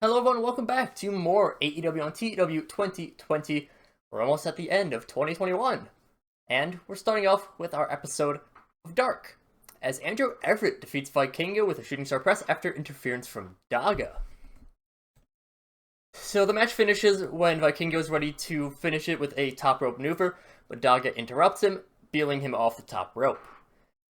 Hello everyone, welcome back to more AEW on TEW 2020. We're almost at the end of 2021, and we're starting off with our episode of Dark, as Andrew Everett defeats Vikingo with a shooting star press after interference from Daga. So the match finishes when Vikingo is ready to finish it with a top rope maneuver, but Daga interrupts him, beeling him off the top rope.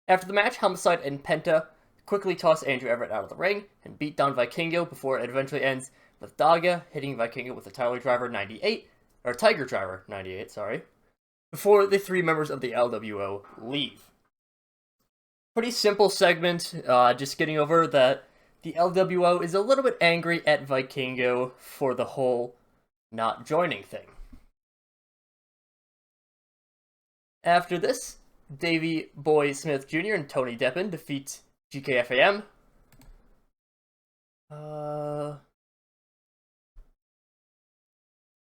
After the match, Homicide and Penta quickly toss Andrew Everett out of the ring and beat down Vikingo before it eventually ends with Daga hitting Vikingo with a Tiger Driver 98, before the three members of the LWO leave. Pretty simple segment, just getting over that the LWO is a little bit angry at Vikingo for the whole not joining thing. After this, Davey Boy Smith Jr. and Tony Deppen defeat GKFAM. What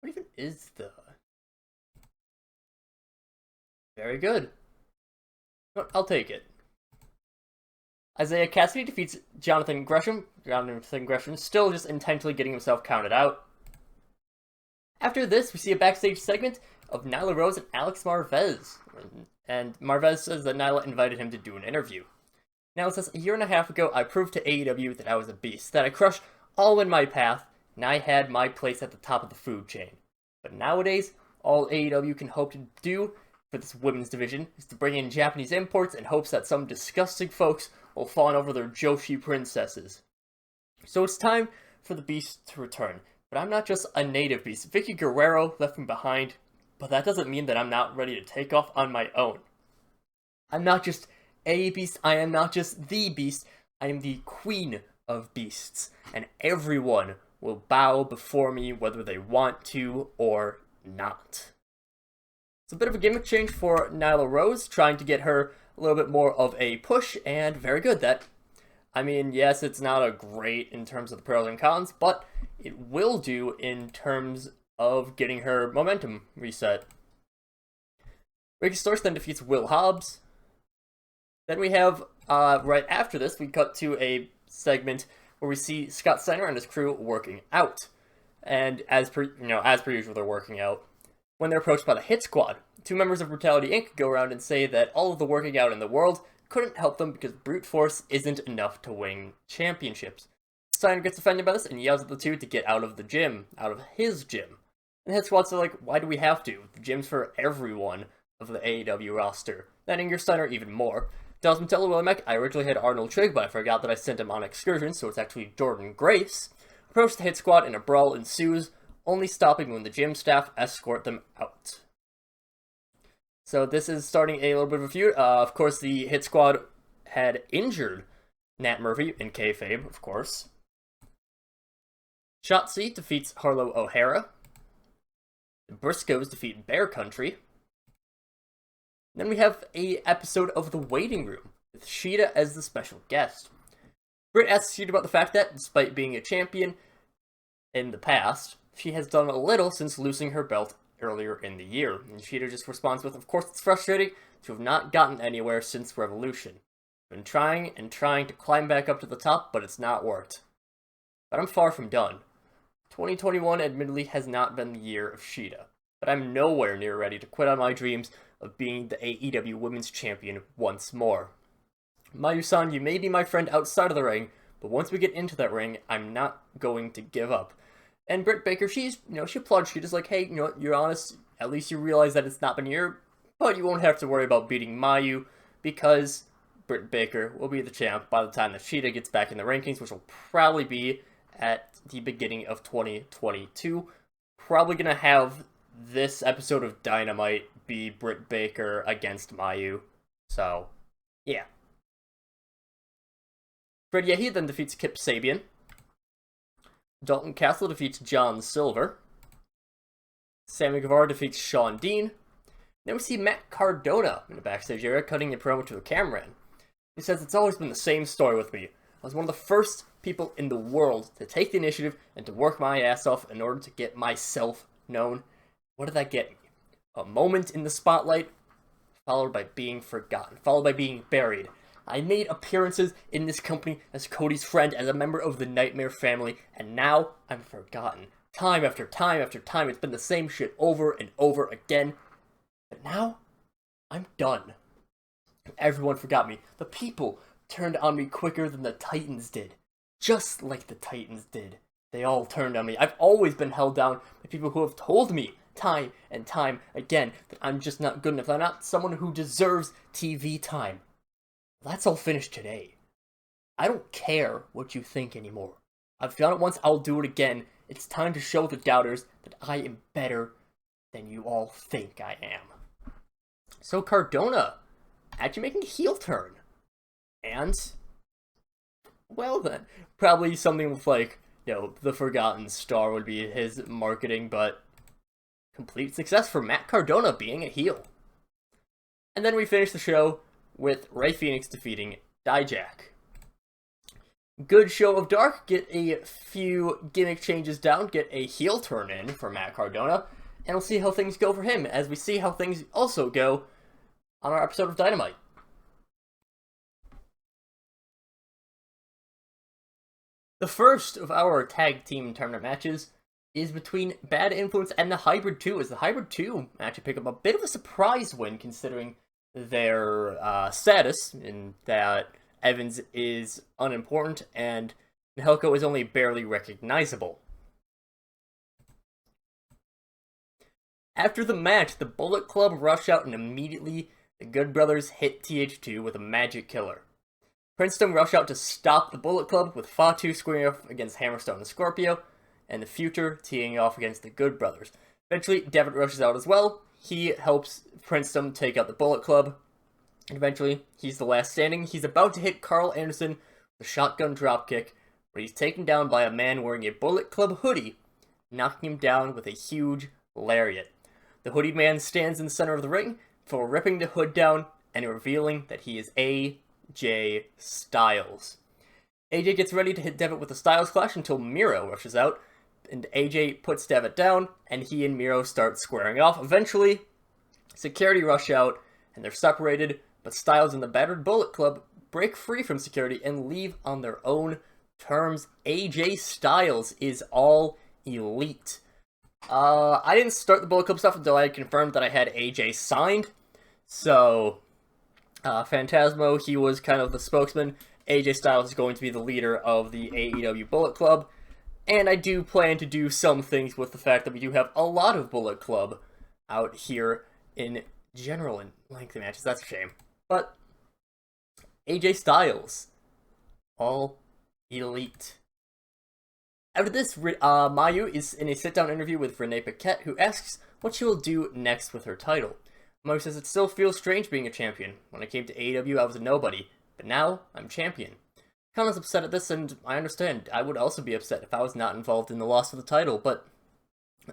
even is the... Very good. I'll take it. Isaiah Cassidy defeats Jonathan Gresham. Jonathan Gresham still just intentionally getting himself counted out. After this, we see a backstage segment of Nyla Rose and Alex Marvez. And Marvez says that Nyla invited him to do an interview. Now it says, a year and a half ago, I proved to AEW that I was a beast, that I crushed all in my path, and I had my place at the top of the food chain. But nowadays, all AEW can hope to do for this women's division is to bring in Japanese imports in hopes that some disgusting folks will fawn over their Joshi princesses. So it's time for the beast to return. But I'm not just a native beast. Vicky Guerrero left me behind, but that doesn't mean that I'm not ready to take off on my own. I'm not just a beast, I am not just the beast, I am the queen of beasts, and everyone will bow before me whether they want to or not. It's a bit of a gimmick change for Nyla Rose, trying to get her a little bit more of a push, and very good. Yes, it's not a great in terms of the pros and cons, but it will do in terms of getting her momentum reset. Ricky Starks then defeats Will Hobbs. Then we have, right after this, we cut to a segment where we see Scott Steiner and his crew working out. And as per usual, they're working out. When they're approached by the Hit Squad, two members of Brutality Inc. go around and say that all of the working out in the world couldn't help them because brute force isn't enough to win championships. Steiner gets offended by this and yells at the two to get out of the gym, out of his gym. And the Hit Squad's like, why do we have to? The gym's for everyone of the AEW roster. That angers Steiner even more. Dallas Mattel Williamack, I originally had Arnold Trigg, but I forgot that I sent him on excursion, so it's actually Jordan Grace. Approach the Hit Squad and a brawl ensues, only stopping when the gym staff escort them out. So this is starting a little bit of a feud. Of course, the Hit Squad had injured Nat Murphy in kayfabe, of course. Shotzi defeats Harlow O'Hara. The Briscoes defeat Bear Country. Then we have a episode of The Waiting Room, with Shida as the special guest. Britt asks Shida about the fact that, despite being a champion in the past, she has done a little since losing her belt earlier in the year. And Shida just responds with, of course it's frustrating to have not gotten anywhere since Revolution. Been trying and trying to climb back up to the top, but it's not worked. But I'm far from done. 2021 admittedly has not been the year of Shida, but I'm nowhere near ready to quit on my dreams of being the AEW Women's Champion once more. Mayu-san, you may be my friend outside of the ring, but once we get into that ring, I'm not going to give up. And Britt Baker, she applauds Sheeta's like, hey, you're honest, at least you realize that it's not been a year, but you won't have to worry about beating Mayu, because Britt Baker will be the champ by the time that Shida gets back in the rankings, which will probably be at the beginning of 2022. Probably gonna have this episode of Dynamite be Britt Baker against Mayu. So, yeah. Fred Yehi then defeats Kip Sabian. Dalton Castle defeats John Silver. Sammy Guevara defeats Sean Dean. Then we see Matt Cardona in the backstage area cutting a promo to a cameraman. He says, it's always been the same story with me. I was one of the first people in the world to take the initiative and to work my ass off in order to get myself known. What did that get me? A moment in the spotlight, followed by being forgotten, followed by being buried. I made appearances in this company as Cody's friend, as a member of the Nightmare family, and now I'm forgotten. Time after time after time, it's been the same shit over and over again. But now, I'm done. Everyone forgot me. The people turned on me quicker than the Titans did. Just like the Titans did. They all turned on me. I've always been held down by people who have told me time and time again that I'm just not good enough. I'm not someone who deserves TV time. That's all finished today. I don't care what you think anymore. I've done it once, I'll do it again. It's time to show the doubters that I am better than you all think I am. So Cardona actually making a heel turn. And, well then, probably something with like, the Forgotten Star would be his marketing, but complete success for Matt Cardona being a heel. And then we finish the show with Rey Fenix defeating Dijak. Good show of Dark, get a few gimmick changes down, get a heel turn in for Matt Cardona, and we'll see how things go for him, as we see how things also go on our episode of Dynamite. The first of our tag team tournament matches is between Bad Influence and the Hybrid 2, as the Hybrid 2 actually pick up a bit of a surprise win considering their status, in that Evans is unimportant and Helco is only barely recognizable. After the match, the Bullet Club rush out and immediately the Good Brothers hit TH2 with a magic killer. Princeton rush out to stop the Bullet Club, with Fatu squaring off against Hammerstone and Scorpio, and the Future teeing off against the Good Brothers. Eventually, Devitt rushes out as well. He helps Princeton take out the Bullet Club, and eventually, he's the last standing. He's about to hit Carl Anderson with a shotgun dropkick, but he's taken down by a man wearing a Bullet Club hoodie, knocking him down with a huge lariat. The hoodied man stands in the center of the ring before ripping the hood down and revealing that he is AJ Styles. AJ gets ready to hit Devitt with a Styles Clash until Miro rushes out, and AJ puts Devitt down, and he and Miro start squaring off. Eventually, security rush out, and they're separated, but Styles and the Battered Bullet Club break free from security and leave on their own terms. AJ Styles is all elite. I didn't start the Bullet Club stuff until I had confirmed that I had AJ signed, so Phantasmo, he was kind of the spokesman. AJ Styles is going to be the leader of the AEW Bullet Club, and I do plan to do some things with the fact that we do have a lot of Bullet Club out here in general in lengthy matches. That's a shame. But AJ Styles, all elite. After this, Mayu is in a sit-down interview with Renee Paquette, who asks what she will do next with her title. Mayu says, "It still feels strange being a champion. When I came to AEW, I was a nobody, but now I'm champion." Kana's upset at this, and I understand. I would also be upset if I was not involved in the loss of the title, but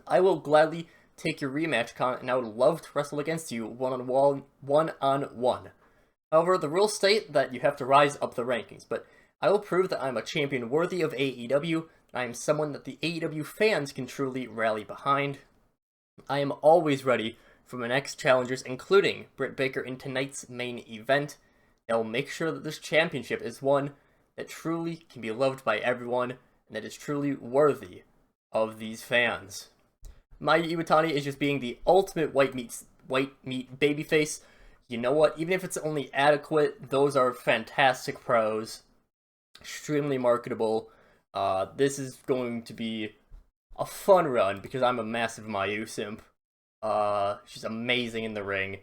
I will gladly take your rematch, Kana, and I would love to wrestle against you one-on-one. However, the rules state that you have to rise up the rankings, but I will prove that I am a champion worthy of AEW, and I am someone that the AEW fans can truly rally behind. I am always ready for my next challengers, including Britt Baker in tonight's main event. I will make sure that this championship is one that truly can be loved by everyone, and that is truly worthy of these fans. Mayu Iwatani is just being the ultimate white meat babyface. You know what? Even if it's only adequate, those are fantastic pros. Extremely marketable. This is going to be a fun run because I'm a massive Mayu simp. She's amazing in the ring.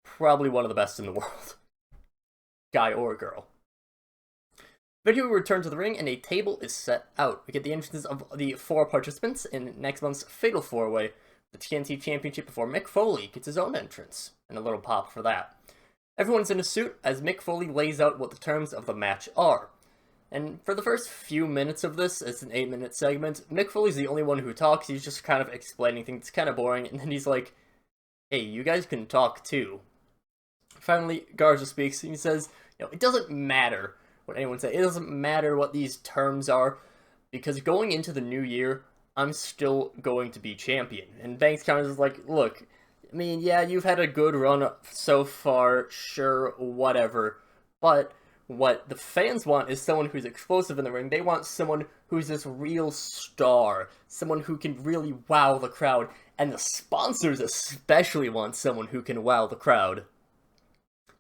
Probably one of the best in the world. Guy or girl. Video returns to the ring and a table is set out. We get the entrances of the 4 participants in next month's Fatal 4-Way, the TNT Championship, before Mick Foley gets his own entrance, and a little pop for that. Everyone's in a suit as Mick Foley lays out what the terms of the match are. And for the first few minutes of this, it's an 8-minute segment, Mick Foley's the only one who talks. He's just kind of explaining things. It's kind of boring, and then he's like, "Hey, you guys can talk too." Finally, Garza speaks, and he says, it doesn't matter what anyone says. It doesn't matter what these terms are, because going into the new year, I'm still going to be champion. And Banks kind of is like, look, yeah, you've had a good run so far, sure, whatever, but what the fans want is someone who's explosive in the ring. They want someone who's this real star, someone who can really wow the crowd, and the sponsors especially want someone who can wow the crowd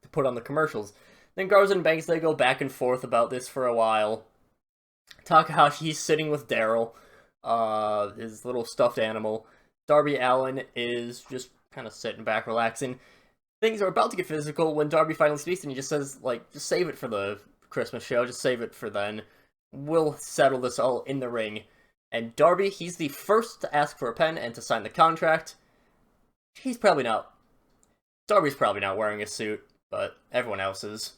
to put on the commercials. Then Garza and Banks, they go back and forth about this for a while. Takahashi, he's sitting with Daryl, his little stuffed animal. Darby Allin is just kind of sitting back, relaxing. Things are about to get physical when Darby finally speaks, and he just says, like, just save it for the Christmas show, just save it for then. We'll settle this all in the ring. And Darby, he's the first to ask for a pen and to sign the contract. Darby's probably not wearing a suit, but everyone else is.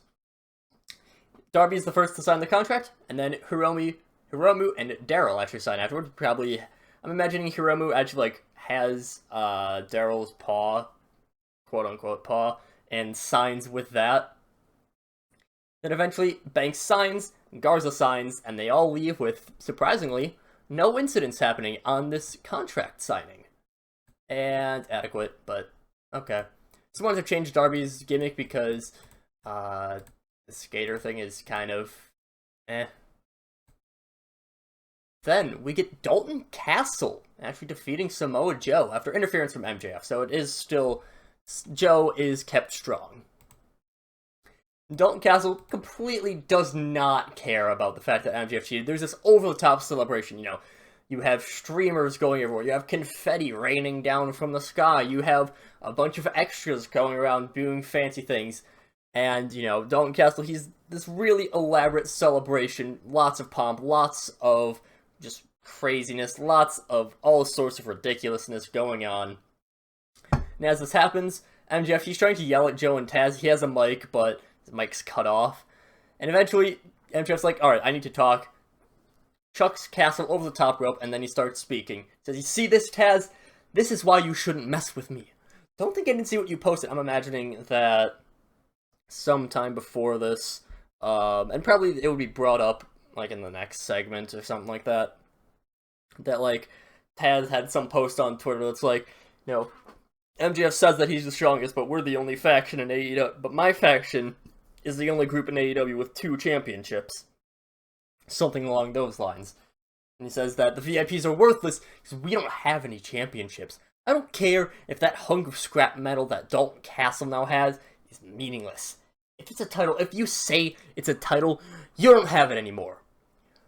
Darby's the first to sign the contract, and then Hiromu and Daryl actually sign afterwards. Probably, I'm imagining Hiromu actually, like, has Daryl's paw, quote-unquote paw, and signs with that. Then eventually, Banks signs, Garza signs, and they all leave with, surprisingly, no incidents happening on this contract signing. And adequate, but okay. So I wanted to change Darby's gimmick because the skater thing is kind of eh. Then we get Dalton Castle actually defeating Samoa Joe after interference from MJF, so it is still, Joe is kept strong. Dalton Castle completely does not care about the fact that MJF cheated. There's this over-the-top celebration, you know. You have streamers going everywhere. You have confetti raining down from the sky. You have a bunch of extras going around doing fancy things. And, you know, Dalton Castle, he's this really elaborate celebration. Lots of pomp, lots of just craziness, lots of all sorts of ridiculousness going on. And as this happens, MJF, he's trying to yell at Joe and Taz. He has a mic, but his mic's cut off. And eventually, MJF's like, alright, I need to talk. Chucks Castle over the top rope, and then he starts speaking. Says, you see this, Taz? This is why you shouldn't mess with me. Don't think I didn't see what you posted. I'm imagining that sometime before this, and probably it would be brought up, like, in the next segment or something like that. That, like, Taz had some post on Twitter that's like, you know, MJF says that he's the strongest, but we're the only faction in AEW. But my faction is the only group in AEW with 2 championships. Something along those lines. And he says that the VIPs are worthless because we don't have any championships. I don't care if that hunk of scrap metal that Dalton Castle now has is meaningless. If it's a title, if you say it's a title, you don't have it anymore.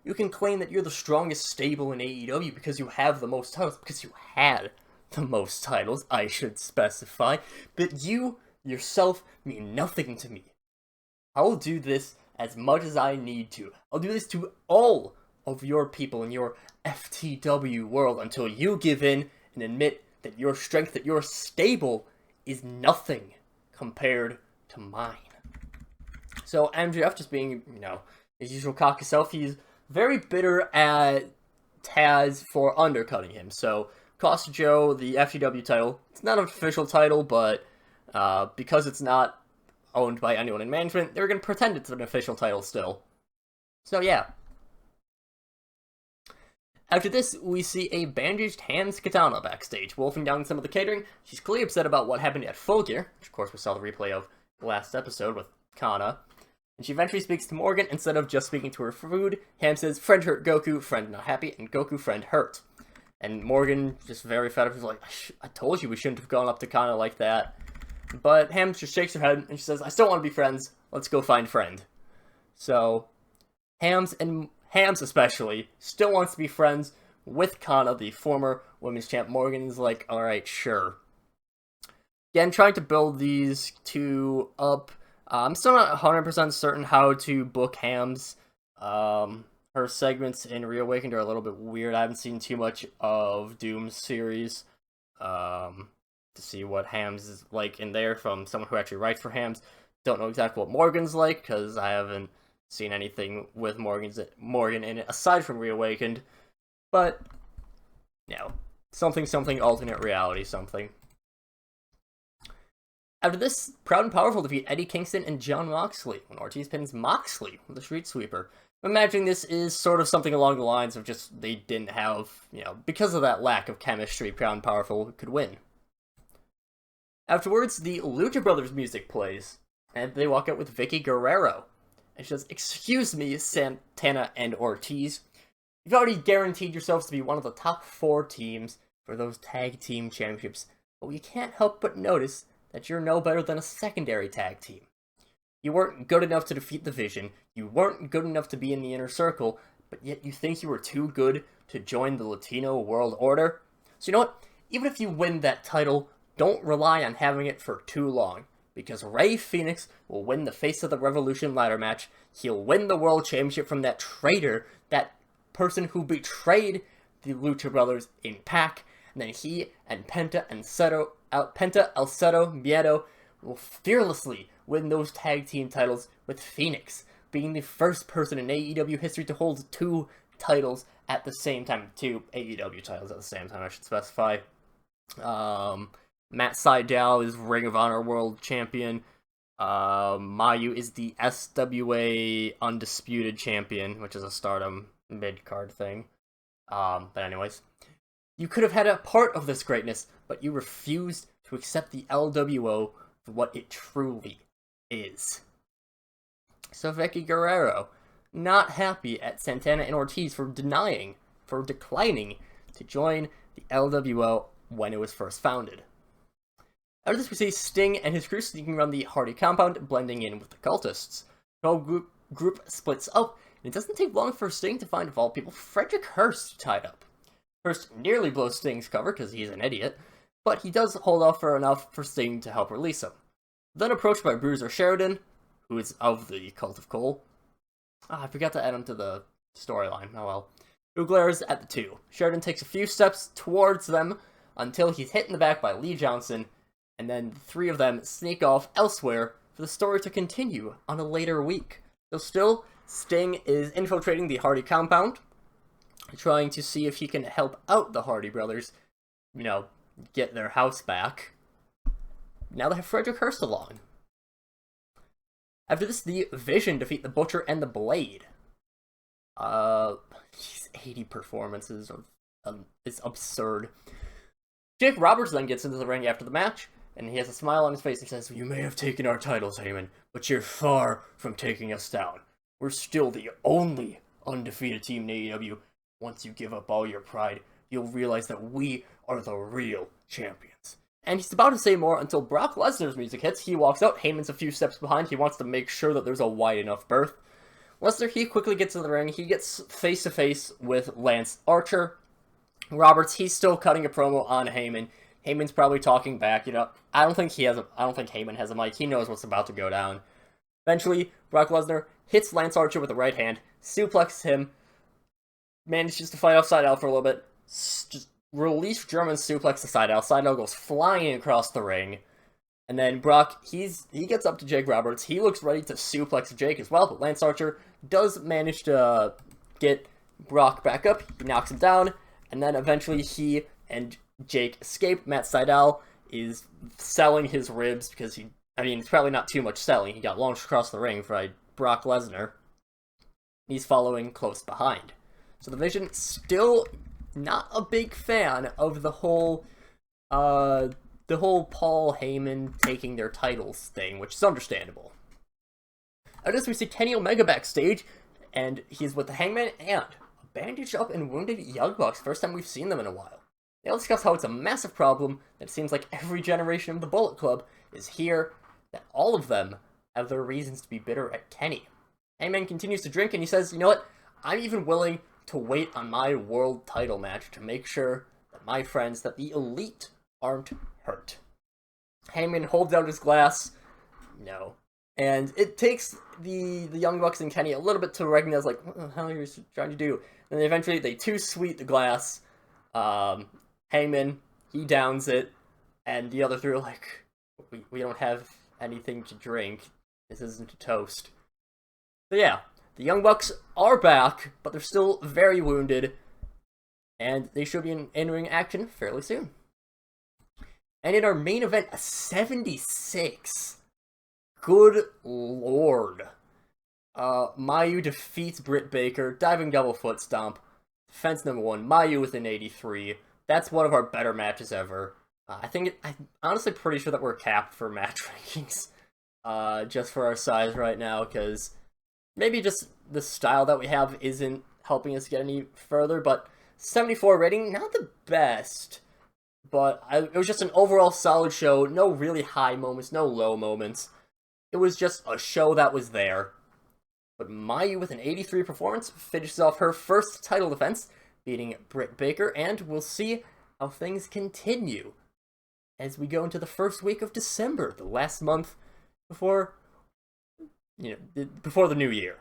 You can claim that you're the strongest stable in AEW because you have the most titles, because you had the most titles, I should specify, but you, yourself, mean nothing to me. I'll do this as much as I need to. I'll do this to all of your people in your FTW world until you give in and admit that your strength, that your stable, is nothing compared to mine. So MJF just being, you know, his usual cocky self, he's very bitter at Taz for undercutting him. So cost Joe the FTW title. It's not an official title, but because it's not owned by anyone in management, they're going to pretend it's an official title still. So yeah. After this, we see a bandaged Hans Katana backstage, wolfing down some of the catering. She's clearly upset about what happened at Full Gear, which of course we saw the replay of last episode with Kana. And she eventually speaks to Morgan instead of just speaking to her food. Ham says, friend hurt Goku, friend not happy, and Goku, friend hurt. And Morgan, just very fed up, is like, I told you we shouldn't have gone up to Kana like that. But Ham just shakes her head, and she says, I still want to be friends. Let's go find friend. So, Hams especially, still wants to be friends with Kana, the former women's champ. Morgan is like, alright, sure. Again, trying to build these two up. I'm still not 100% certain how to book Hams. Her segments in Reawakened are a little bit weird. I haven't seen too much of Doom's series. To see what Hams is like in there from someone who actually writes for Hams. Don't know exactly what Morgan's like, because I haven't seen anything with Morgan in it, aside from Reawakened. But, you know, something, alternate reality, something. After this, Proud and Powerful defeat Eddie Kingston and Jon Moxley, when Ortiz pins Moxley with the Street Sweeper. I'm imagining this is sort of something along the lines of just they didn't have, you know, because of that lack of chemistry, Proud and Powerful could win. Afterwards, the Lucha Brothers music plays, and they walk out with Vicky Guerrero. And she says, "Excuse me, Santana and Ortiz. You've already guaranteed yourselves to be one of the top 4 teams for those tag team championships, but we can't help but notice that you're no better than a secondary tag team. You weren't good enough to defeat the Vision, you weren't good enough to be in the Inner Circle, but yet you think you were too good to join the Latino World Order? So you know what? Even if you win that title, don't rely on having it for too long, because Rey Fenix will win the Face of the Revolution ladder match, he'll win the World Championship from that traitor, that person who betrayed the Lucha Brothers in PAC, and then he and Penta El Cero Miedo will fearlessly win those tag team titles, with Phoenix being the first person in AEW history to hold 2 titles at the same time. 2 AEW titles at the same time, I should specify. Matt Sydal is Ring of Honor World Champion. Mayu is the SWA Undisputed Champion, which is a Stardom mid-card thing. But anyways, you could have had a part of this greatness, but you refused to accept the LWO for what it truly is. So Vicky Guerrero, not happy at Santana and Ortiz for declining to join the LWO when it was first founded. After this, we see Sting and his crew sneaking around the Hardy compound, blending in with the cultists. The whole group splits up, and it doesn't take long for Sting to find, of all people, Frederick Hurst tied up. Hurst nearly blows Sting's cover because he's an idiot, but he does hold off for enough for Sting to help release him. Then approached by Bruiser Sheridan, who is of the Cult of Cole. I forgot to add him to the storyline, oh well. Who glares at the two. Sheridan takes a few steps towards them until he's hit in the back by Lee Johnson, and then the 3 of them sneak off elsewhere for the story to continue on a later week. So still, Sting is infiltrating the Hardy compound, trying to see if he can help out the Hardy brothers, get their house back. Now they have Frederick Hurst along. After this, the Vision defeat the Butcher and the Blade. These 80 performances is absurd. Jake Roberts then gets into the ring after the match, and he has a smile on his face and says, "You may have taken our titles, Heyman, but you're far from taking us down. We're still the only undefeated team in AEW. Once you give up all your pride, you'll realize that we are the real champions." And he's about to say more until Brock Lesnar's music hits. He walks out, Heyman's a few steps behind. He wants to make sure that there's a wide enough berth. Lesnar, he quickly gets in the ring. He gets face-to-face with Lance Archer. Roberts, he's still cutting a promo on Heyman. Heyman's probably talking back, I don't think Heyman has a mic. He knows what's about to go down. Eventually, Brock Lesnar hits Lance Archer with the right hand, suplexes him, manages to fight off Sydal for a little bit, just release German suplex to Sydal. Sydal goes flying across the ring. And then Brock, he gets up to Jake Roberts. He looks ready to suplex Jake as well, but Lance Archer does manage to get Brock back up. He knocks him down, and then eventually he and Jake escape. Matt Sydal is selling his ribs because it's probably not too much selling. He got launched across the ring by Brock Lesnar. He's following close behind. So the Vision still not a big fan of the whole Paul Heyman taking their titles thing, which is understandable. After this, we see Kenny Omega backstage, and he's with the Hangman and a bandaged up and wounded Young Bucks. First time we've seen them in a while. They'll discuss how it's a massive problem that it seems like every generation of the Bullet Club is here, that all of them have their reasons to be bitter at Kenny. Hangman continues to drink, and he says, "You know what? I'm even willing to wait on my world title match to make sure that my friends, that the Elite, aren't hurt." Heyman holds out his glass. No. And it takes the Young Bucks and Kenny a little bit to recognize, what the hell are you trying to do? And then eventually they sweet the glass. Heyman, he downs it, and the other 3 are like, we don't have anything to drink. This isn't a toast. So yeah, the Young Bucks are back, but they're still very wounded, and they should be in in-ring action fairly soon. And in our main event, a 76. Good lord. Mayu defeats Britt Baker, diving double foot stomp. Defense number 1, Mayu with an 83. That's one of our better matches ever. I'm honestly pretty sure that we're capped for match rankings. Just for our size right now, because Maybe just the style that we have isn't helping us get any further, but 74 rating, not the best. But it was just an overall solid show. No really high moments, no low moments. It was just a show that was there. But Mayu, with an 83 performance, finishes off her first title defense, beating Britt Baker, and we'll see how things continue as we go into the first week of December, the last month before the new year.